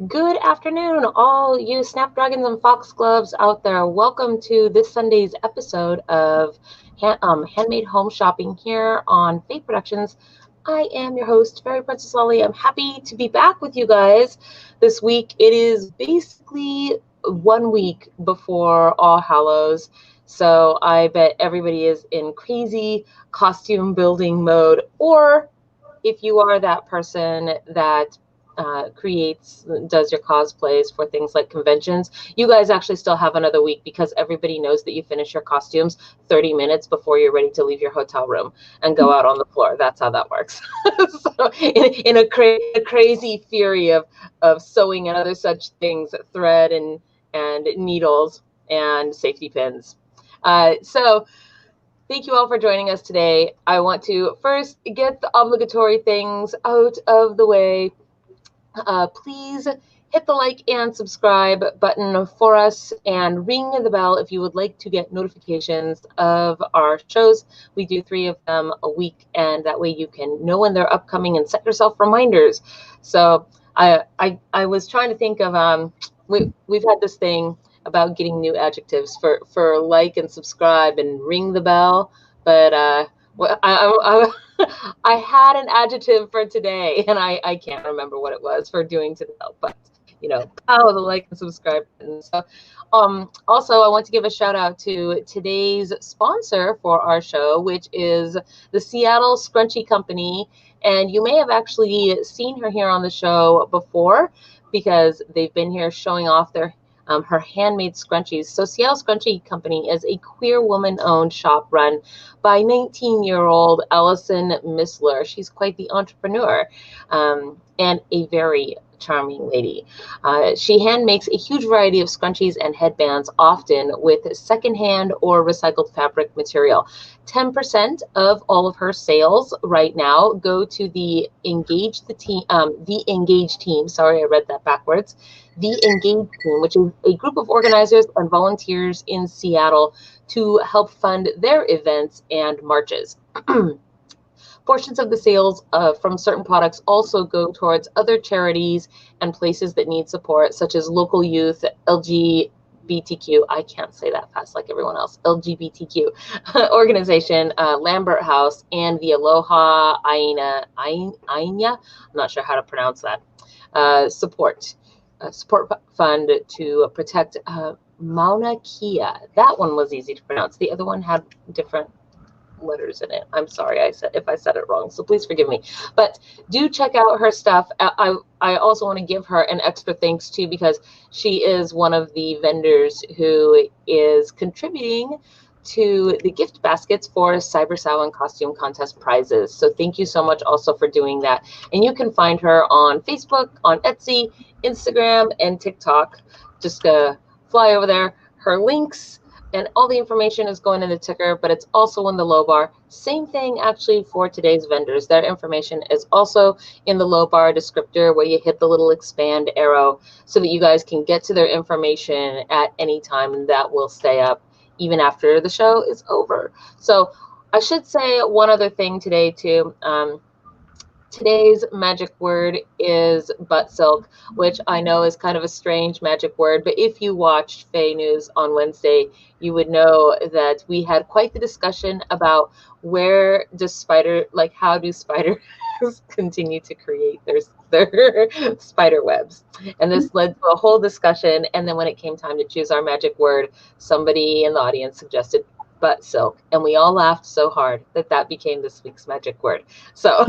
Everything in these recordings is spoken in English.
Good afternoon, all you Snapdragons and Foxgloves out there. Welcome to this Sunday's episode of Handmade Home Shopping here on Fae Productions. I am your host, Fairy Princess Lolly. I'm happy to be back with you guys this week. It is basically 1 week before All Hallows, so I bet everybody is in crazy costume building mode, or if you are that person that does your cosplays for things like conventions, you guys actually still have another week because everybody knows that you finish your costumes 30 minutes before you're ready to leave your hotel room and go out on the floor. That's how that works. So in a crazy fury of sewing and other such things, thread and needles and safety pins. So thank you all for joining us today. I want to first get the obligatory things out of the way. Please hit the like and subscribe button for us and ring the bell if you would like to get notifications of our shows. We do 3 of them a week, and that way you can know when they're upcoming and set yourself reminders. So I was trying to think of we've had this thing about getting new adjectives for like and subscribe and ring the bell, but I had an adjective for today, and I can't remember what it was for doing today, but power the like and subscribe button. So, also I want to give a shout out to today's sponsor for our show, which is the Seattle Scrunchie Company, and you may have actually seen her here on the show before because they've been here showing off her handmade scrunchies. So Seattle Scrunchie Company is a queer woman-owned shop run by 19-year-old Allison Missler. She's quite the entrepreneur and a very charming lady. She hand makes a huge variety of scrunchies and headbands, often with secondhand or recycled fabric material. 10% of all of her sales right now go to the Engage team. Sorry, I read that backwards. The Engage team, which is a group of organizers and volunteers in Seattle to help fund their events and marches. Portions of the sales from certain products also go towards other charities and places that need support, such as local youth, LGBTQ, I can't say that fast like everyone else, LGBTQ organization, Lambert House, and the Aloha Aina, I'm not sure how to pronounce that, support fund to protect Mauna Kea. That one was easy to pronounce. The other one had different letters in it. I'm sorry if I said it wrong, so please forgive me. But do check out her stuff. I also want to give her an extra thanks too, because she is one of the vendors who is contributing to the gift baskets for Cyber Samhain costume contest prizes. So thank you so much also for doing that. And you can find her on Facebook, on Etsy, Instagram, and TikTok. Just fly over there. Her links and all the information is going in the ticker, but it's also in the low bar. Same thing actually for today's vendors. Their information is also in the low bar descriptor where you hit the little expand arrow so that you guys can get to their information at any time, and that will stay up even after the show is over. So I should say one other thing today too. Today's magic word is butt silk, which I know is kind of a strange magic word, but if you watched Fae News on Wednesday, you would know that we had quite the discussion about how do spiders continue to create their spider webs. And this led to a whole discussion, and then when it came time to choose our magic word, somebody in the audience suggested butt silk, and we all laughed so hard that became this week's magic word. So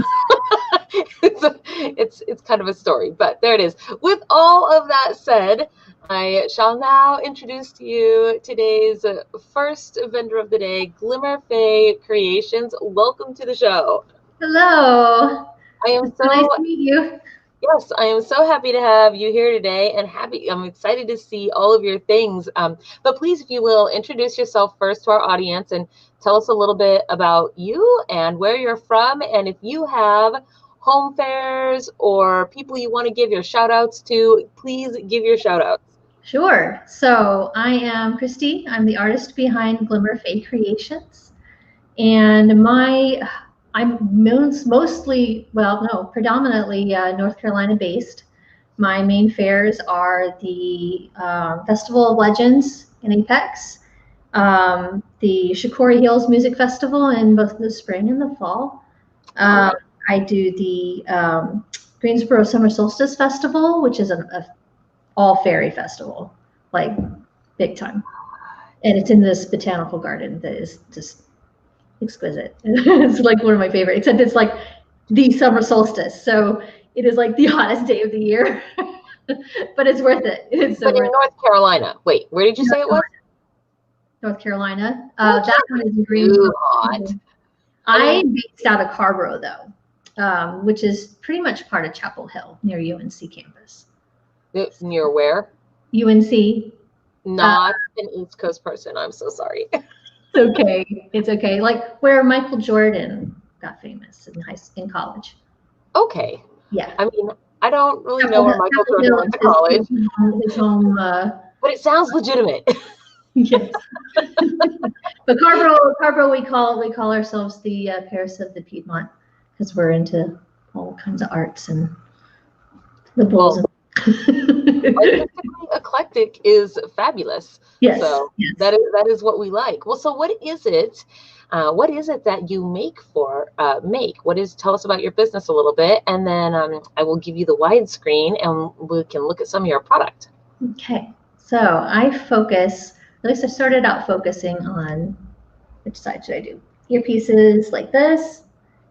it's kind of a story, but there it is. With all of that said, I shall now introduce to you today's first vendor of the day, Glimmerfae Creations. Welcome to the show. Hello. I am so nice to meet you. Yes, I am so happy to have you here today, and I'm excited to see all of your things. But please, if you will, introduce yourself first to our audience and tell us a little bit about you and where you're from, and if you have home fairs or people you want to give your shout outs to, please give your shout outs. Sure. So I am Christy. I'm the artist behind Glimmerfae Creations, and I'm predominantly North Carolina based. my main fairs are the Festival of Legends in Apex, the Shikori Hills Music Festival in both the spring and the fall. I do the Greensboro Summer Solstice Festival, which is a all fairy festival, like big time. And it's in this botanical garden that is just exquisite. It's like one of my favorite, except it's like the summer solstice. So it is like the hottest day of the year, but it's worth it. It's but in North Carolina. Wait, where did you say it was? North Carolina. That one is in Greensboro. Hot. I'm based out of Carborough, though, which is pretty much part of Chapel Hill near UNC campus. Near where? UNC. Not an East Coast person. I'm so sorry. It's okay. It's okay. Like where Michael Jordan got famous in college. Okay. Yeah. I mean, I don't really know where Michael Jordan went to college. His home. But it sounds legitimate. Yes. But Carborough, we call ourselves the Paris of the Piedmont because we're into all kinds of arts and liberals. Well, eclectic is fabulous. Yes. So yes. that is what we like. Well, so what is it? What is it that you tell us about your business a little bit, and then I will give you the widescreen and we can look at some of your product. Okay. So I focus, at least I started out focusing on, which side should I do? Earpieces like this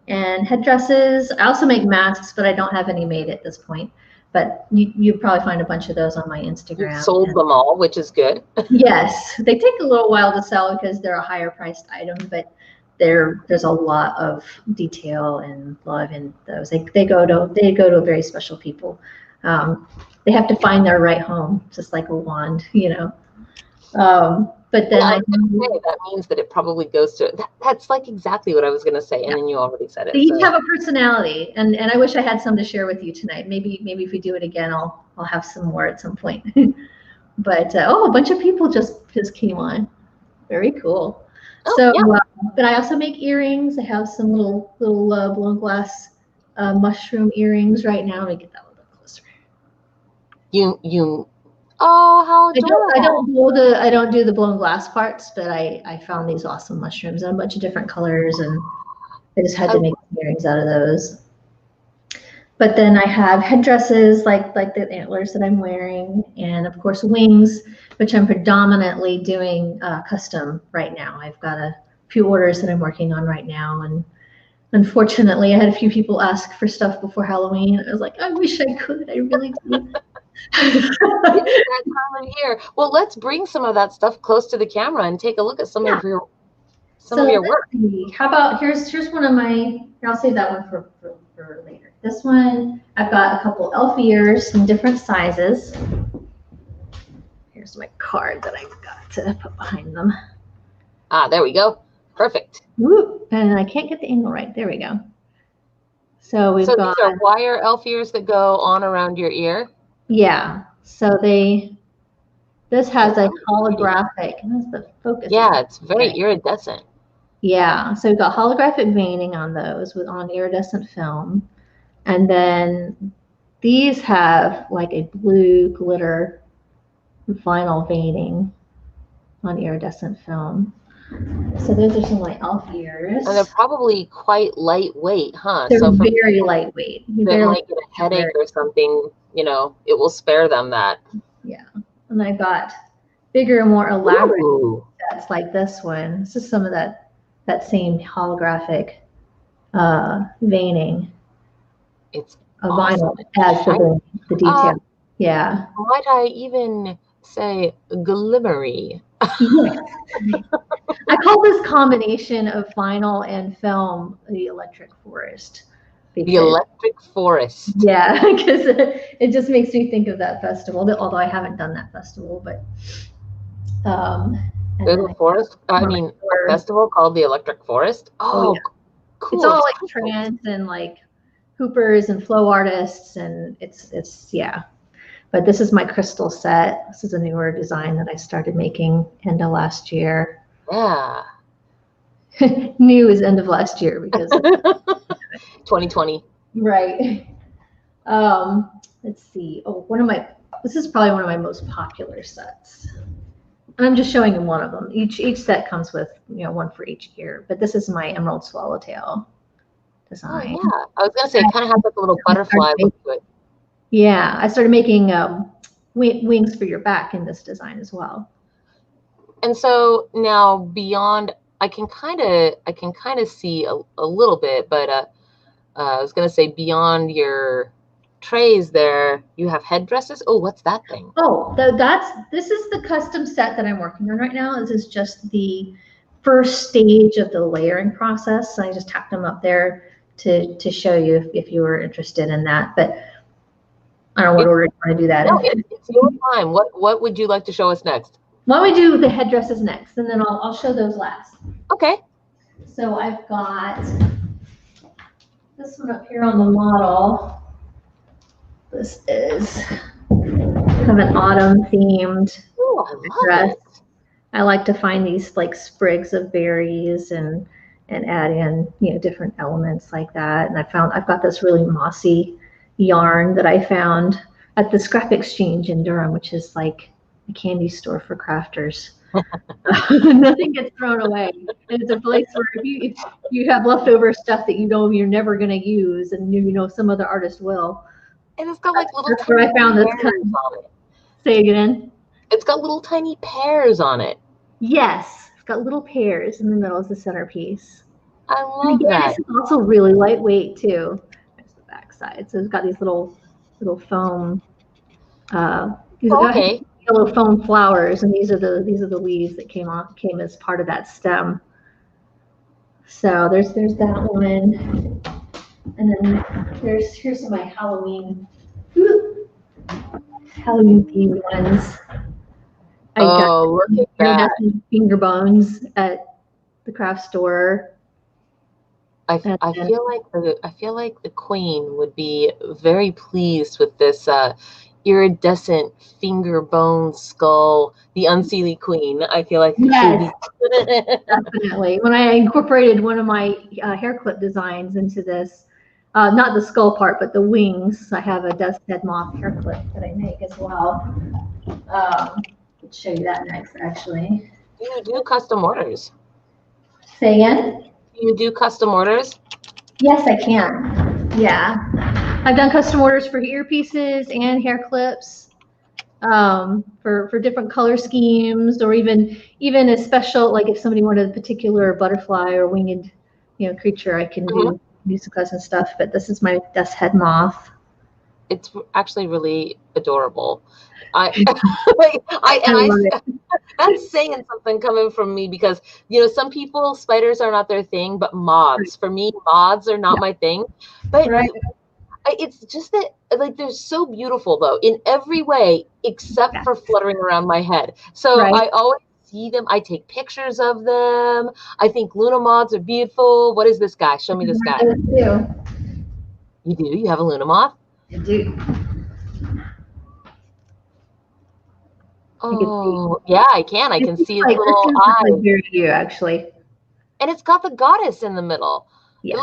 and headdresses. I also make masks, but I don't have any made at this point. But you probably find a bunch of those on my Instagram. You've sold them all, which is good. Yes, they take a little while to sell because they're a higher priced item, but there's a lot of detail and love in those. They go to very special people. They have to find their right home, just like a wand, you know. But then that means that it probably goes to that's like exactly what I was gonna say, and then you already said it. They each have a personality, and I wish I had some to share with you tonight. Maybe if we do it again, I'll have some more at some point. But a bunch of people just came on. Very cool. Oh, so, yeah. But I also make earrings. I have some little blown glass mushroom earrings right now. Let me get that a little bit closer. Oh, how adorable. I don't do the blown glass parts, but I found these awesome mushrooms in a bunch of different colors, and I just had to make earrings out of those. But then I have headdresses like the antlers that I'm wearing, and of course wings, which I'm predominantly doing custom right now. I've got a few orders that I'm working on right now, and unfortunately I had a few people ask for stuff before Halloween. I was like, I wish I could. I really do. That time of year. Well, let's bring some of that stuff close to the camera and take a look at some of your work. How about here's one of my. I'll save that one for later. This one, I've got a couple elf ears in different sizes. Here's my card that I've got to put behind them. Ah, there we go. Perfect. Whoop, and I can't get the angle right. There we go. So got. These are wire elf ears that go on around your ear. Yeah, so this has a holographic, and that's the focus. Yeah, it's very iridescent. Yeah, so we've got holographic veining on those on iridescent film. And then these have like a blue glitter vinyl veining on iridescent film. So those are some like elf ears. And they're probably quite lightweight, huh? They're very lightweight. They might get a headache or something, you know, it will spare them that. Yeah. And then I got bigger and more elaborate sets like this one. This is some of that same holographic veining. It's a vinyl adds to the detail. Yeah. Might I even say glimmery? Yes. I call this combination of vinyl and film the electric forest. The electric forest. Yeah, because it just makes me think of that festival. Although I haven't done that festival, but there's a forest. I mean, a festival called the Electric Forest. Oh, yeah. Cool. It's all like trance and like hoopers and flow artists, and it's yeah. But this is my crystal set. This is a newer design that I started making end of last year. Yeah. New is end of last year because 2020. Right. Let's see. Oh, this is probably one of my most popular sets. And I'm just showing you one of them. Each set comes with, one for each ear. But this is my Emerald Swallowtail design. Oh, yeah. I was going to say, it kind of has like a little butterfly look to it. Yeah, I started making wings for your back in this design as well. And so now beyond, I can kind of see a little bit, but I was going to say beyond your trays there, you have headdresses. Oh, what's that thing? Oh, this is the custom set that I'm working on right now. This is just the first stage of the layering process. I just tacked them up there to show you if you were interested in that. But I don't know what order you want to do that in. No, it's your time. What would you like to show us next? Why don't we do the headdresses next, and then I'll show those last. Okay. So I've got this one up here on the model. This is kind of an autumn themed dress. I like to find these like sprigs of berries and add in different elements like that. And I've got this really mossy yarn that I found at the Scrap Exchange in Durham, which is like a candy store for crafters. Nothing gets thrown away. And it's a place where if you have leftover stuff that you're never going to use, and some other artist will. And it's got like little That's where I found this kind on it. Say again. It's got little tiny pears on it. Yes, it's got little pears in the middle as the centerpiece. I love that. It's also really lightweight too. There's the back side. So it's got these little foam. Okay. Yellow foam flowers, and these are the leaves that came as part of that stem. So there's that one, and then here's some of my Halloween themed ones. Look at that! Finger bones at the craft store. I feel like the queen would be very pleased with this iridescent finger bone skull, the Unseelie Queen. I feel like yes, definitely. When I incorporated one of my hair clip designs into this, not the skull part, but the wings, I have a Death's Head Moth hair clip that I make as well. I'll show you that next, actually. Do you do custom orders? Say again? Do you do custom orders? Yes, I can. Yeah. I've done custom orders for earpieces and hair clips, for different color schemes, or even a special, like if somebody wanted a particular butterfly or winged, creature, I can do some custom stuff. But this is my Death's Head Moth. It's actually really adorable. That's saying something coming from me, because some people, spiders are not their thing, but moths, for me, moths are not my thing. But it's just that, like, they're so beautiful though in every way except for fluttering around my head. So I always see them. I take pictures of them. I think Luna moths are beautiful. What is this guy? Show me this guy. I do. You do? You have a Luna moth? I do. Oh, yeah, I can. I can see his little eyes. You actually. And it's got the goddess in the middle. Yes.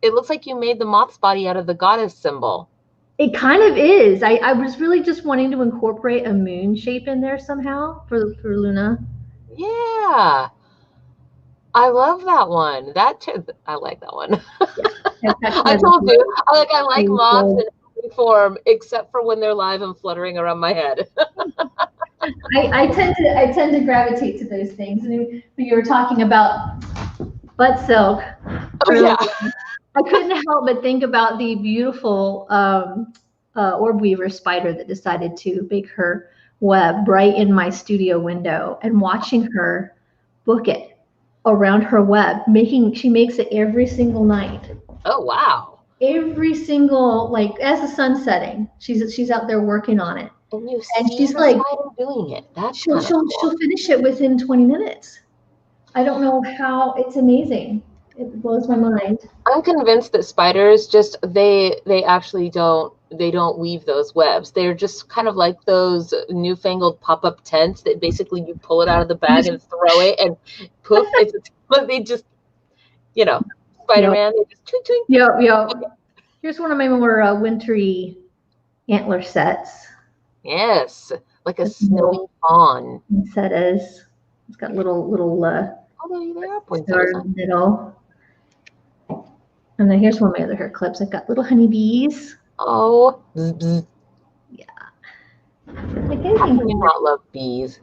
It looks like you made the moth's body out of the goddess symbol. It kind of is. I was really just wanting to incorporate a moon shape in there somehow for Luna. Yeah. I love that one. I like that one. Yeah, I told you. I like moths in every form except for when they're live and fluttering around my head. I tend to gravitate to those things. And you were talking about butt silk. Oh yeah. I couldn't help but think about the beautiful orb weaver spider that decided to bake her web right in my studio window, and watching her book it around her web. She makes it every single night. Oh wow. Every single, like, as the sun's setting, she's out there working on it. And she's like doing it. She'll finish it within 20 minutes. I don't know how. It's amazing. It blows my mind. I'm convinced that spiders they actually don't weave those webs. They're just kind of like those newfangled pop-up tents that basically you pull it out of the bag and throw it and poof. But they just, Spider-Man, they just twink twink. Yep. Here's one of my more wintry antler sets. Yes, like a snowy fawn. Poinsettias. It's got little Oh, they are poinsettias. in the middle. And then here's one of my other hair clips. I've got little honeybees. Oh, bzz, bzz. Yeah. How can you not love bees?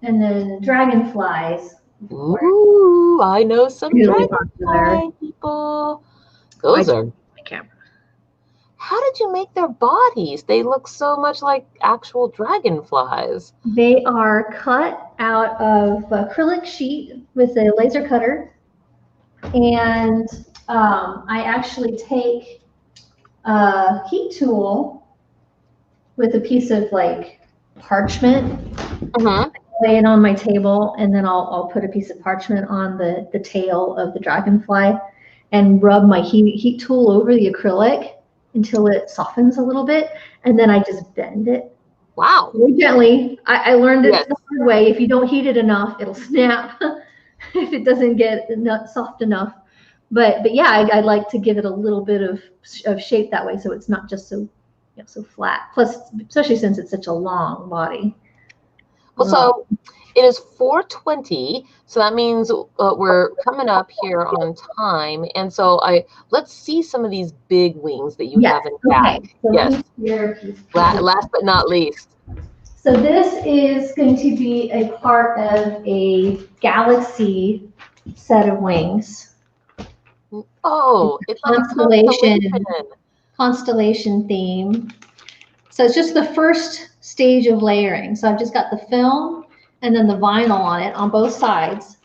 And then dragonflies. Ooh, I know some Really dragonfly people. Those are. My camera. How did you make their bodies? They look so much like actual dragonflies. They are cut out of acrylic sheet with a laser cutter. And I actually take a heat tool with a piece of like parchment, lay it on my table, and then I'll put a piece of parchment on the tail of the dragonfly and rub my heat tool over the acrylic until it softens a little bit, and then I just bend it. Wow. Very gently. I learned it the hard way. If you don't heat it enough, it'll snap if it doesn't get soft enough. But yeah, I like to give it a little bit of shape that way, so it's not just so so flat. Plus, especially since it's such a long body. Well, so it is 4:20, so that means we're coming up here on time, and so let's see some of these big wings that you have in back. So yes. Last but not least. So this is going to be a part of a galaxy set of wings. Oh, it's constellation theme. So it's just the first stage of layering. So I've just got the film and then the vinyl on it on both sides.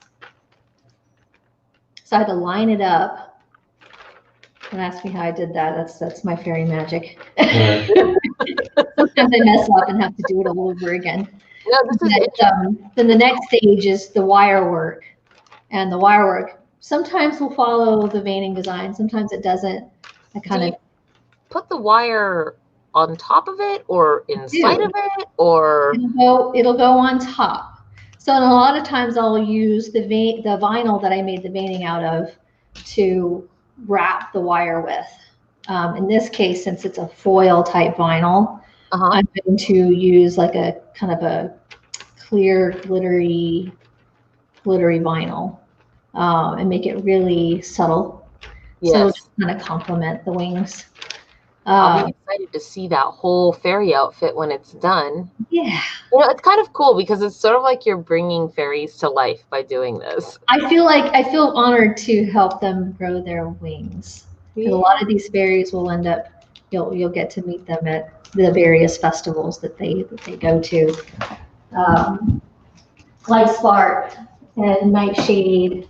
So I had to line it up. Don't ask me how I did that. That's my fairy magic. Sometimes I mess up and have to do it all over again. No, this is then the next stage is the wire work. And the wire work sometimes will follow the veining design. Sometimes it doesn't. I kind of put the wire on top of it or inside of it, or it'll go on top. So a lot of times I'll use the vinyl that I made the veining out of to wrap the wire with. In this case, since it's a foil type vinyl, I'm going to use like a kind of a clear glittery vinyl and make it really subtle. Yes. So just kind of complement the wings. I'll be excited to see that whole fairy outfit when it's done. Yeah. You know, it's kind of cool because it's sort of like you're bringing fairies to life by doing this. I feel honored to help them grow their wings. Yeah. A lot of these fairies will end up, you'll get to meet them at the various festivals that they go to. Light Spark and Nightshade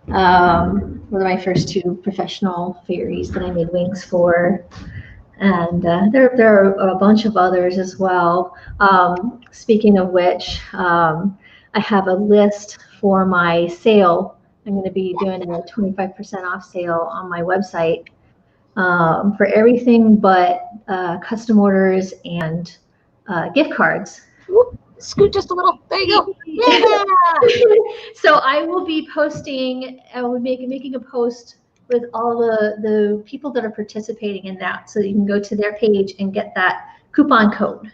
were my first two professional fairies that I made wings for. And there are a bunch of others as well. Speaking of which, I have a list for my sale. I'm going to be doing a 25% off sale on my website for everything but custom orders and gift cards. Scoot just a little. There you go. Yeah. So I will be posting. I will be making a post with all the people that are participating in that, so you can go to their page and get that coupon code,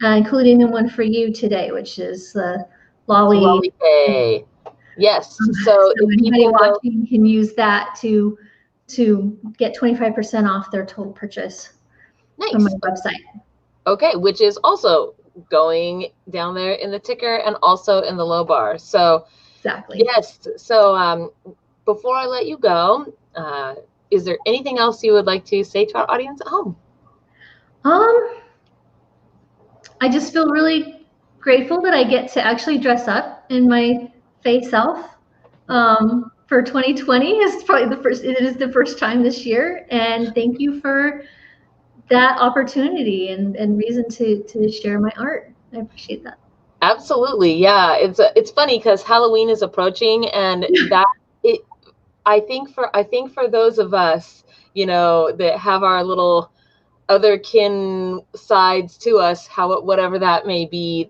including the one for you today, which is LOLLYFAE. Yes. So if anybody watching can use that to get 25% off their total purchase from my website. Okay, which is also going down there in the ticker and also in the low bar. So exactly. Yes. So before I let you go, is there anything else you would like to say to our audience at home? I just feel really grateful that I get to actually dress up in my Fae self for 2020. It's probably it is the first time this year, and thank you for that opportunity and reason to share my art. I appreciate that. Absolutely. Yeah. It's funny because Halloween is approaching, and I think for those of us, that have our little other kin sides to us, whatever that may be.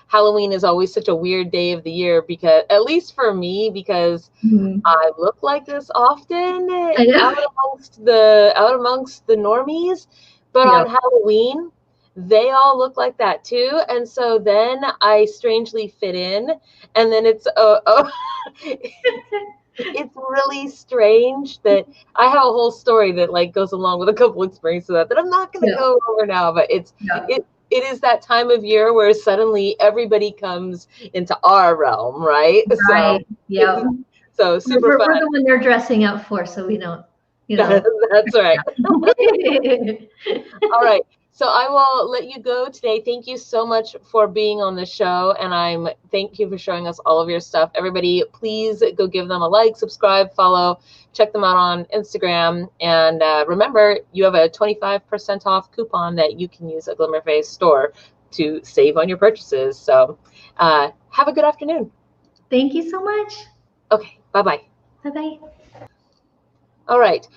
Halloween is always such a weird day of the year, because at least for me, because I look like this often out amongst the normies, but on Halloween they all look like that too, and so then I strangely fit in, and then it's it's really strange that I have a whole story that like goes along with a couple experiences of that I'm not going to go over now, but it is that time of year where suddenly everybody comes into our realm, right? Right. So super fun. We're the one they're dressing up for, so we don't, you know. That's right. All right. So I will let you go today. Thank you so much for being on the show, and thank you for showing us all of your stuff. Everybody, please go give them a like, subscribe, follow, check them out on Instagram, and remember, you have a 25% off coupon that you can use at Glimmerfae store to save on your purchases. So have a good afternoon. Thank you so much. Okay. Bye-bye. Bye-bye. All right.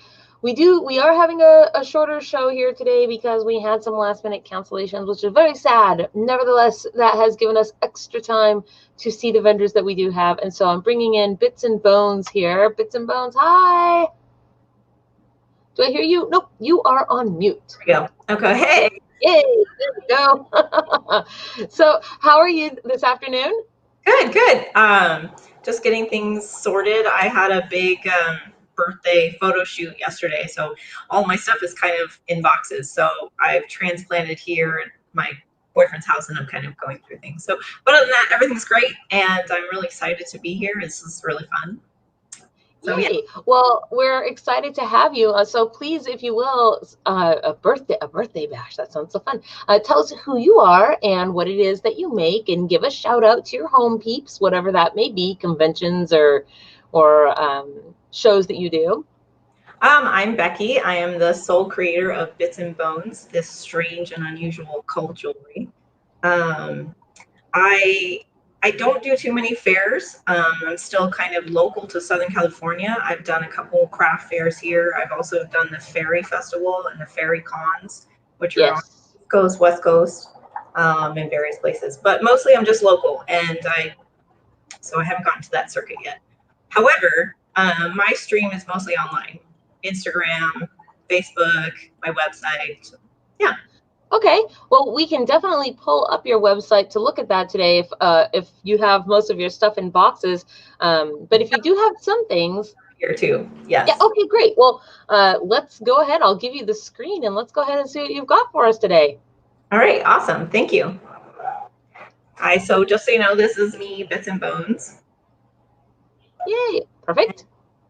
We are having a shorter show here today because we had some last minute cancellations, which is very sad. Nevertheless, that has given us extra time to see the vendors that we do have. And so I'm bringing in Bits and Bones here. Bits and Bones, hi. Do I hear you? Nope, you are on mute. There we go. Okay. Hey. Yay, there we go. So how are you this afternoon? Good. Just getting things sorted. I had a big birthday photo shoot yesterday, so all my stuff is kind of in boxes. So I've transplanted here at my boyfriend's house, and I'm kind of going through things. So, but other than that, everything's great, and I'm really excited to be here. This is really fun. So, yay. Yeah. Well, we're excited to have you. So please, if you will, a birthday bash. That sounds so fun. Tell us who you are and what it is that you make, and give a shout out to your home peeps, whatever that may be, conventions or shows that you do. I'm Becky. I am the sole creator of Bits and Bones, this strange and unusual cull jewelry. I don't do too many fairs. I'm still kind of local to Southern California. I've done a couple craft fairs here. I've also done the Fairy Festival and the Fairy Cons, which are on East Coast, West Coast, in various places. But mostly I'm just local, and so I haven't gotten to that circuit yet. However, my stream is mostly online. Instagram, Facebook, my website. Yeah. Okay, well, we can definitely pull up your website to look at that today if you have most of your stuff in boxes. But if you do have some things here too, yes. Yeah. Okay, great. Well, let's go ahead. I'll give you the screen, and let's go ahead and see what you've got for us today. All right, awesome. Thank you. Hi. So just so you know, this is me, Bits and Bones. Yay! Perfect.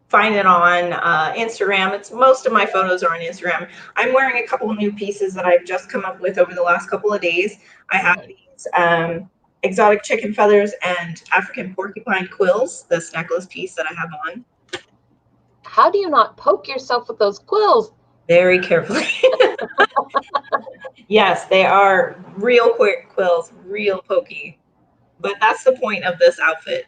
Find it on Instagram. Most of my photos are on Instagram. I'm wearing a couple of new pieces that I've just come up with over the last couple of days. I have these exotic chicken feathers and African porcupine quills, this necklace piece that I have on. How do you not poke yourself with those quills? Very carefully. Yes, they are real quick quills, real pokey. But that's the point of this outfit.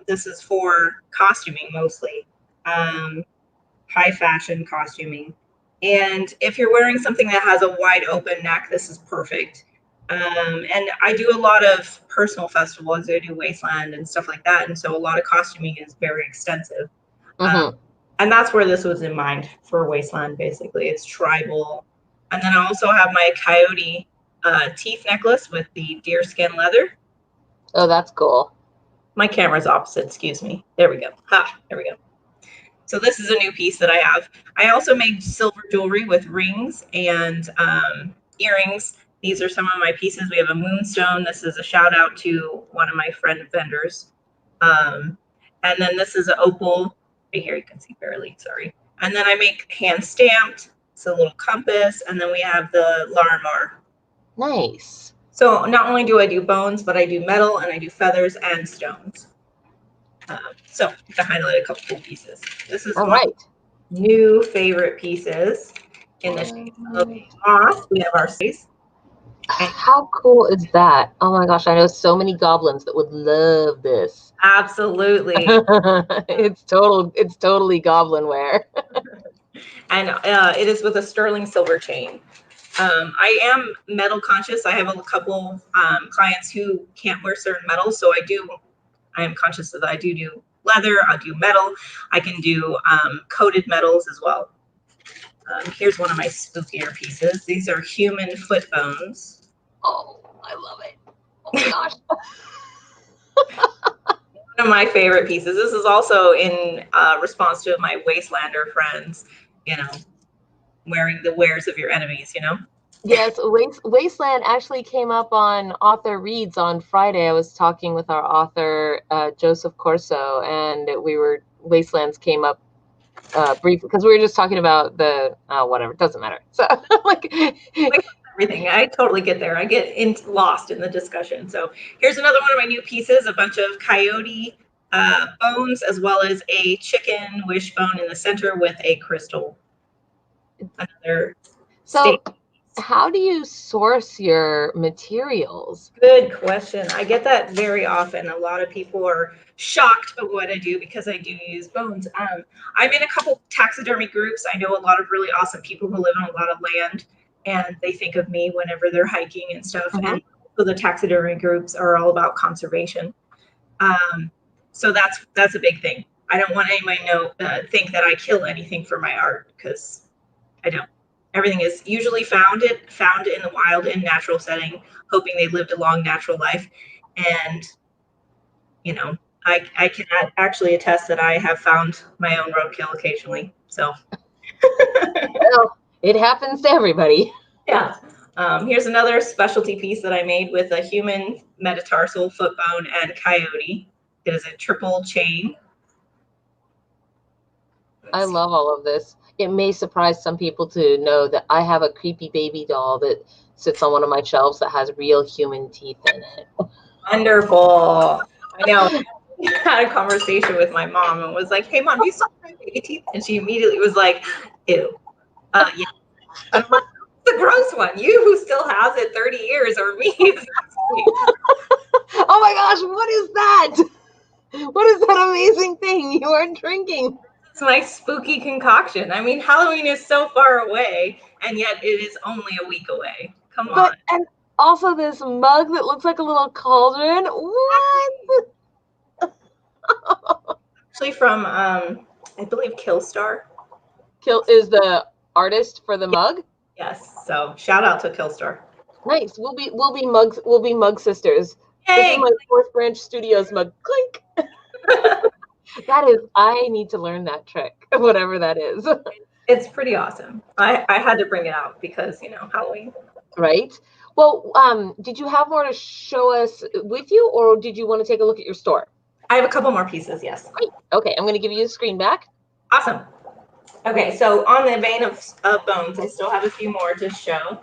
This is for costuming mostly. High fashion costuming, and if you're wearing something that has a wide open neck, this is perfect. And I do a lot of personal festivals. I do Wasteland and stuff like that, and so a lot of costuming is very extensive. And that's where this was in mind for Wasteland. Basically, it's tribal. And then I also have my coyote teeth necklace with the deerskin leather. Oh, that's cool. My camera's opposite. Excuse me. There we go. There we go. So this is a new piece that I have. I also make silver jewelry with rings and earrings. These are some of my pieces. We have a moonstone. This is a shout out to one of my friend vendors. And then this is an opal. Right here, you can see barely, sorry. And then I make hand stamped. It's a little compass. And then we have the Larimar. Nice. So not only do I do bones, but I do metal and I do feathers and stones. So to highlight a couple cool pieces. This is my new favorite pieces in the shape of moss. We have our space. How cool is that? Oh my gosh, I know so many goblins that would love this. Absolutely. It's totally goblin wear. And it is with a sterling silver chain. I am metal conscious. I have a couple clients who can't wear certain metals, so I am conscious that I do leather, I'll do metal, I can do coated metals as well. Here's one of my spookier pieces. These are human foot bones. Oh, I love it. Oh my gosh. One of my favorite pieces. This is also in response to my Wastelander friends, you know, wearing the wares of your enemies, you know? Yes, Wasteland actually came up on Author Reads on Friday. I was talking with our author, Joseph Corso, and Wastelands came up briefly because we were just talking about the whatever, it doesn't matter. So like everything. I totally get there. I get lost in the discussion. So here's another one of my new pieces, a bunch of coyote bones, as well as a chicken wishbone in the center with a crystal. Another so how do you source your materials? Good question. I get that very often. A lot of people are shocked at what I do because I do use bones. I'm in a couple taxidermy groups. I know a lot of really awesome people who live on a lot of land, and they think of me whenever they're hiking and stuff. Mm-hmm. And so the taxidermy groups are all about conservation. So that's a big thing. I don't want anybody to think that I kill anything for my art, because I don't. Everything is usually found in the wild, in natural setting, hoping they lived a long natural life. And, you know, I can actually attest that I have found my own roadkill occasionally. So Well, it happens to everybody. Yeah. Here's another specialty piece that I made with a human metatarsal, foot bone, and coyote. It is a triple chain. I love all of this. It may surprise some people to know that I have a creepy baby doll that sits on one of my shelves that has real human teeth in it. Wonderful. I know. I had a conversation with my mom and was like, "Hey, Mom, do you still have baby teeth?" And she immediately was like, "Ew." Yeah. I'm like, "The gross one. You who still has it 30 years, or me?" Oh my gosh, what is that? What is that amazing thing you are drinking? It's my spooky concoction. I mean, Halloween is so far away, and yet it is only a week away. Come on. And also this mug that looks like a little cauldron. What? Actually from, I believe Killstar. Is the artist for the mug? Yes. So shout out to Killstar. Nice. We'll be mug sisters. Yay! This is my Fourth Branch Studios mug. Clink. I need to learn that trick, whatever that is. It's pretty awesome. I had to bring it out because, you know, Halloween. Right. Well, did you have more to show us with you, or did you want to take a look at your store? I have a couple more pieces, yes. Great. Okay, I'm going to give you a screen back. Awesome. Okay, so on the vein of bones, I still have a few more to show.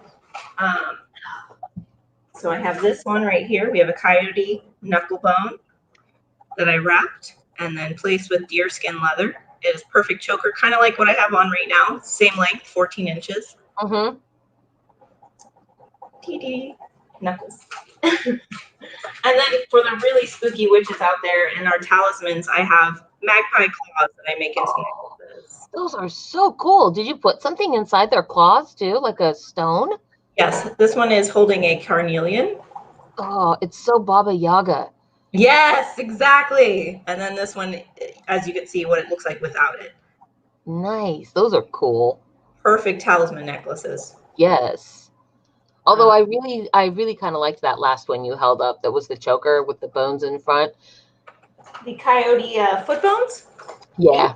So I have this one right here. We have a coyote knuckle bone that I wrapped and then placed with deerskin leather. It is perfect choker, kind of like what I have on right now. Same length, 14 inches. Mm-hmm. TD knuckles. And then for the really spooky witches out there and our talismans, I have magpie claws that I make into necklaces. Those are so cool. Did you put something inside their claws too, like a stone? Yes, this one is holding a carnelian. Oh, it's so Baba Yaga. Yes, exactly. And then this one, as you can see, what it looks like without it. Nice. Those are cool. Perfect talisman necklaces. Yes. Although I really kind of liked that last one you held up. That was the choker with the bones in front. The coyote foot bones? Yeah.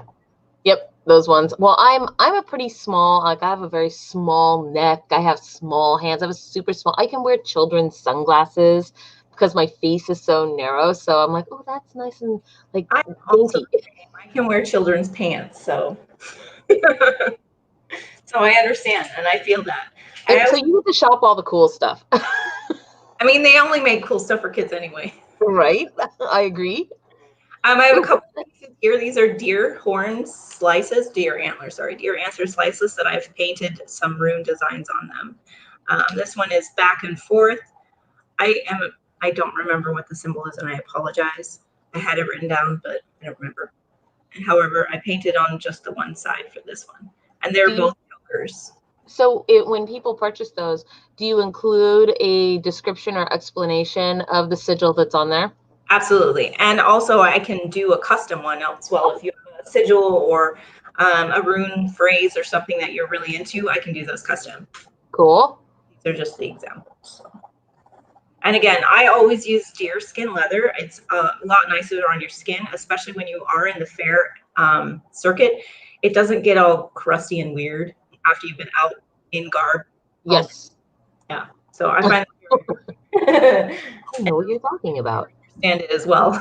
Yep. Those ones. Well, I'm a pretty small, like I have a very small neck. I have small hands. I have a super small. I can wear children's sunglasses because my face is so narrow. So I'm like, oh, that's nice and like dainty. I can wear children's pants, so so I understand and I feel that. So you get to shop all the cool stuff. I mean, they only make cool stuff for kids anyway. Right? I agree. I have a couple of pieces here. These are deer horn slices, deer antler slices that I've painted some rune designs on them. This one is back and forth. I don't remember what the symbol is, and I apologize. I had it written down, but I don't remember. And however, I painted on just the one side for this one, and they're both jokers. So when people purchase those, do you include a description or explanation of the sigil that's on there? Absolutely. And also I can do a custom one as well. If you have a sigil or a rune phrase or something that you're really into, I can do those custom. Cool. These are just the examples. So. And again, I always use deer skin leather. It's a lot nicer on your skin, especially when you are in the Faire circuit. It doesn't get all crusty and weird after you've been out in garb. Yes. Yeah. So I find I know what you're talking about. Understand it as well.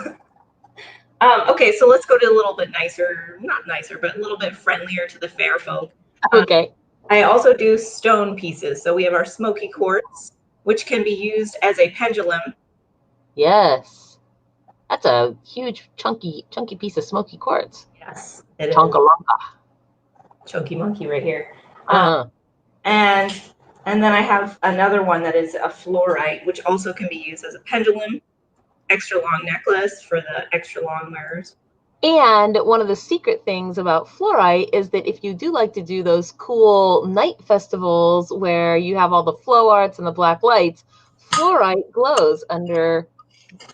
Okay, so let's go to a little bit nicer, not nicer, but a little bit friendlier to the Faire folk. Okay. I also do stone pieces. So we have our smoky quartz, which can be used as a pendulum. Yes. That's a huge, chunky piece of smoky quartz. Yes, it is. Chonkalonka. Chunky monkey right here. And then I have another one that is a fluorite, which also can be used as a pendulum, extra long necklace for the extra long wearers. And one of the secret things about fluorite is that if you do like to do those cool night festivals where you have all the flow arts and the black lights, fluorite glows under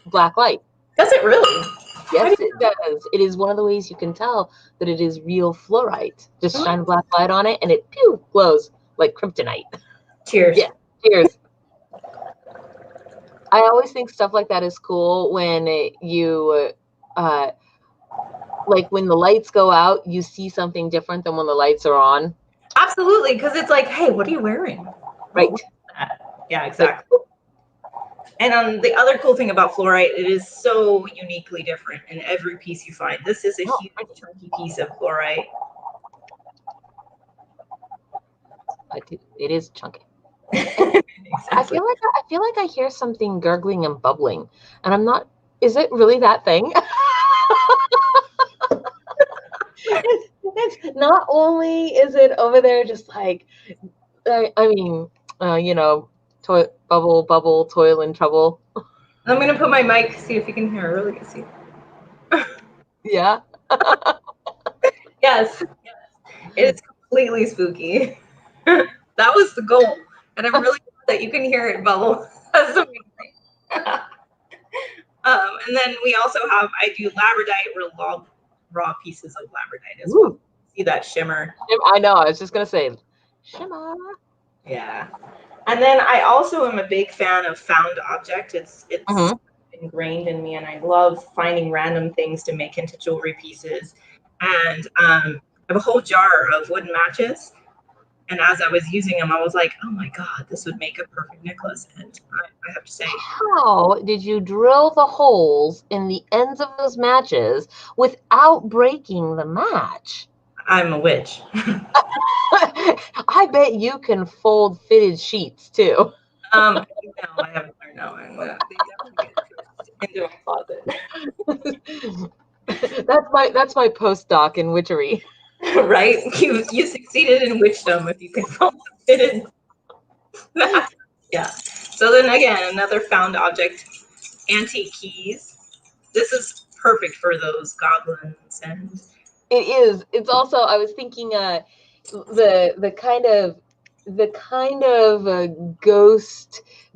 black light. Does it really? Yes, it does. It is one of the ways you can tell that it is real fluorite. Just shine a black light on it and it glows like kryptonite. Cheers. Yeah, cheers. I always think stuff like that is cool when you like when the lights go out, you see something different than when the lights are on. Absolutely, because it's like, hey, what are you wearing? Right. Yeah, exactly. And the other cool thing about fluorite, it is so uniquely different in every piece you find. This is a huge chunky piece of fluorite. It is chunky. Exactly. I feel like I hear something gurgling and bubbling, and I'm not. Is it really that thing? It's not only is it over there just like, I mean, you know, bubble, toil and trouble. I'm gonna put my mic, see if you can hear. I really can see. Yeah. Yes. It's completely spooky. That was the goal, and I'm really glad that you can hear it bubble. That's amazing. And then we also have, I do labradite, raw pieces of labradite as well. See that shimmer? I know. I was just gonna say, shimmer. Yeah. And then I also am a big fan of found object. It's ingrained in me, and I love finding random things to make into jewelry pieces. And I have a whole jar of wooden matches. And as I was using them, I was like, oh my God, this would make a perfect necklace. And I have to say, how did you drill the holes in the ends of those matches without breaking the match? I'm a witch. I bet you can fold fitted sheets too. No, I haven't learned that one. They definitely get into my closet. That's my postdoc in witchery. Right? You succeeded in witchdom if you can fold fitted. Yeah. So then again, another found object, antique keys. This is perfect for those goblins and. It is. It's also, I was thinking the kind of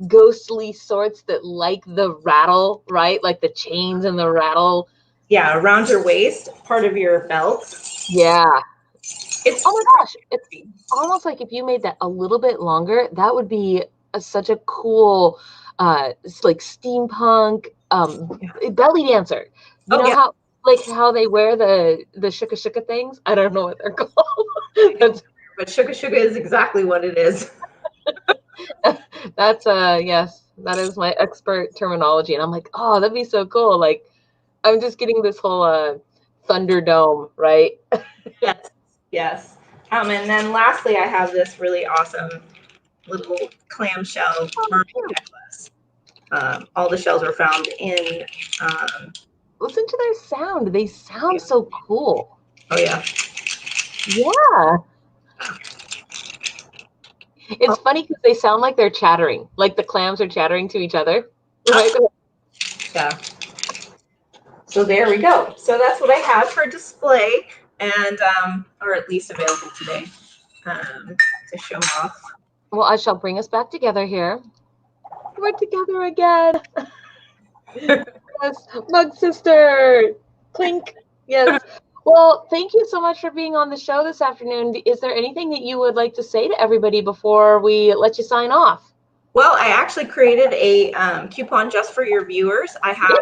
ghostly sorts that like the rattle, right? Like the chains and the rattle. Yeah, around your waist, part of your belt. Yeah. It's oh my gosh, it's almost like if you made that a little bit longer, that would be such a cool like steampunk belly dancer. You know how how they wear the shuka things? I don't know what they're called. But shuka is exactly what it is. That's yes, that is my expert terminology. And I'm like, oh, that'd be so cool. Like I'm just getting this whole Thunderdome, right? Yes. And then lastly, I have this really awesome little clamshell mermaid necklace. All the shells are found in. Listen to their sound. They sound so cool. Oh, yeah. Yeah. It's funny because they sound like they're chattering, like the clams are chattering to each other. Right? Yeah. So there we go. So that's what I have for display, and or at least available today. to show off. Well, I shall bring us back together here. We're together again. Yes, Mug Sister. Clink. Yes. Well, thank you so much for being on the show this afternoon. Is there anything that you would like to say to everybody before we let you sign off? Well, I actually created a coupon just for your viewers. I have,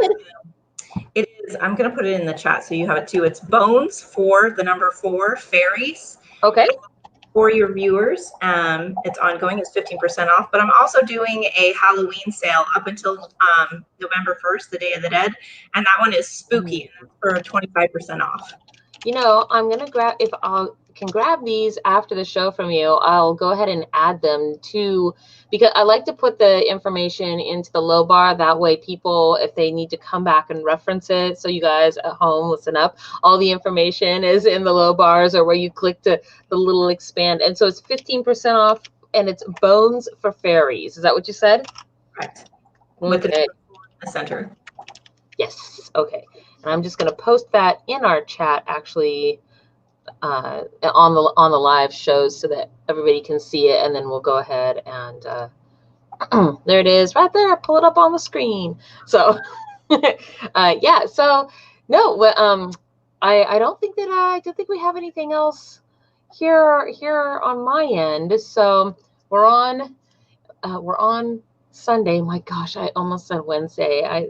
it is, I'm going to put it in the chat so you have it too. It's Bones for the number 4 fairies. Okay. For your viewers. It's ongoing. It's 15% off. But I'm also doing a Halloween sale up until November 1st, the Day of the Dead. And that one is spooky for 25% off. You know, I'm going to grab, if I can grab these after the show from you, I'll go ahead and add them to, because I like to put the information into the low bar. That way people, if they need to come back and reference it, so you guys at home, listen up, all the information is in the low bars or where you click to the little expand. And so it's 15% off and it's Bones for Fairies. Is that what you said? Correct. Okay. With the center. Yes. Okay. And I'm just going to post that in our chat, actually, on the live shows so that everybody can see it, and then we'll go ahead and there it is right there. Pull it up on the screen. So yeah. So no, I don't think that I don't think we have anything else here on my end. So we're on Sunday. My gosh, I almost said Wednesday.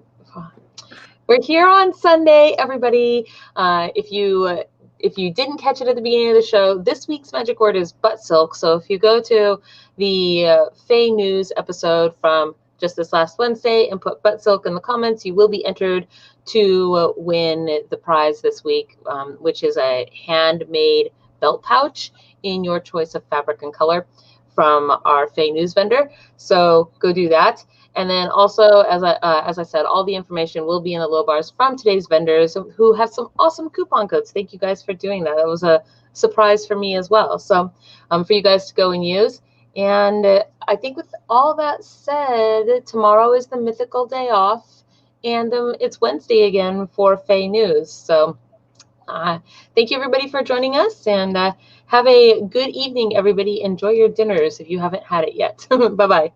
We're here on Sunday, everybody. If you didn't catch it at the beginning of the show, this week's magic word is butt silk. So if you go to the Fae News episode from just this last Wednesday and put butt silk in the comments, you will be entered to win the prize this week, which is a handmade belt pouch in your choice of fabric and color from our Fae News vendor. So go do that. And then also, as I said, all the information will be in the low bars from today's vendors who have some awesome coupon codes. Thank you guys for doing that. That was a surprise for me as well. So for you guys to go and use. And I think with all that said, tomorrow is the mythical day off. And it's Wednesday again for Fae News. So thank you, everybody, for joining us. And have a good evening, everybody. Enjoy your dinners if you haven't had it yet. Bye-bye.